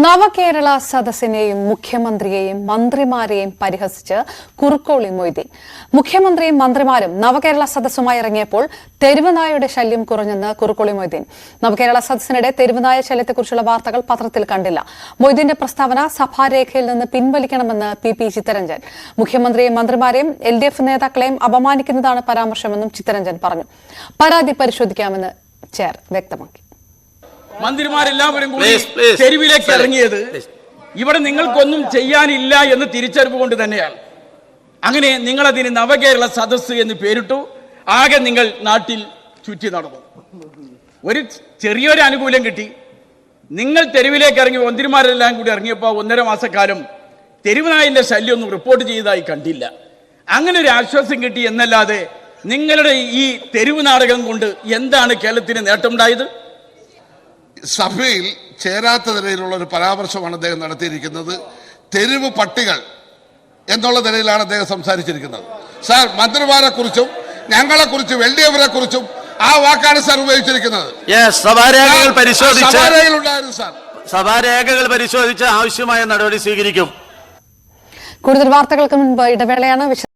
നവകേരള സദസ്സിനെയും മുഖ്യമന്ത്രിയെയും മന്ത്രിമാരെയും പരിഹസിച്ച് കുറുക്കോളി മൊയ്തീൻ. മുഖ്യമന്ത്രിയും മന്ത്രിമാരും നവകേരള സദസ്സുമായി ഇറങ്ങിയപ്പോൾ തെരുവുനായയുടെ ശല്യം കുറഞ്ഞെന്ന് കുറുക്കോളി മൊയ്തീൻ. നവകേരള സദസ്സിനിടെ തെരുവുനായ ശല്യത്തെക്കുറിച്ചുള്ള വാർത്തകൾ പത്രത്തിൽ കണ്ടില്ല. മൊയ്തീന്റെ പ്രസ്താവന സഭാരേഖയിൽ നിന്ന് പിൻവലിക്കണമെന്ന് പി ചിത്തരഞ്ജൻ. മുഖ്യമന്ത്രിയെയും മന്ത്രിമാരെയും LDF നേതാക്കളെയും അപമാനിക്കുന്നതാണ് പരാമർശമെന്നും ചിത്തരഞ്ജൻ പറഞ്ഞു. പരാതി പരിശോധിക്കാമെന്ന് ചെയർ വ്യക്തമാക്കി. മന്ത്രിമാരെല്ലാവരും കൂടി തെരുവിലേക്ക് ഇറങ്ങിയത് ഇവിടെ നിങ്ങൾക്കൊന്നും ചെയ്യാനില്ല എന്ന് തിരിച്ചറിവ് കൊണ്ട് തന്നെയാണ്. അങ്ങനെ നിങ്ങളതിന് നവകേരള സദസ്സ് എന്ന് പേരിട്ടു. ആകെ നിങ്ങൾ നാട്ടിൽ ചുറ്റി നടന്നു. ഒരു ചെറിയൊരു ആനുകൂല്യം കിട്ടി. നിങ്ങൾ തെരുവിലേക്ക് ഇറങ്ങി മന്ത്രിമാരെല്ലാം കൂടി ഇറങ്ങിയപ്പോൾ 1.5 മാസക്കാലം തെരുവുനായന്റെ ശല്യമൊന്നും റിപ്പോർട്ട് ചെയ്തതായി കണ്ടില്ല. അങ്ങനെ ഒരു ആശ്വാസം കിട്ടി എന്നല്ലാതെ നിങ്ങളുടെ ഈ തെരുവ് നാടകം കൊണ്ട് എന്താണ് കേരളത്തിന് നേട്ടമുണ്ടായത്? സഭയിൽ ചേരാത്ത നിലയിലുള്ള ഒരു പരാമർശമാണ് അദ്ദേഹം നടത്തിയിരിക്കുന്നത്. തെരുവ് പട്ടികൾ എന്നുള്ള നിലയിലാണ് അദ്ദേഹം സംസാരിച്ചിരിക്കുന്നത്. സാർ, മന്ത്രിമാരെ കുറിച്ചും ഞങ്ങളെ കുറിച്ചും LDF-നെ കുറിച്ചും ആ വാക്കാണ് സാർ ഉപയോഗിച്ചിരിക്കുന്നത്. സഭാരേഖകൾ പരിശോധിച്ച് ആവശ്യമായ നടപടി സ്വീകരിക്കും. കൂടുതൽ വാർത്തകൾക്ക് മുൻപ് ഇടവേളയാണ്.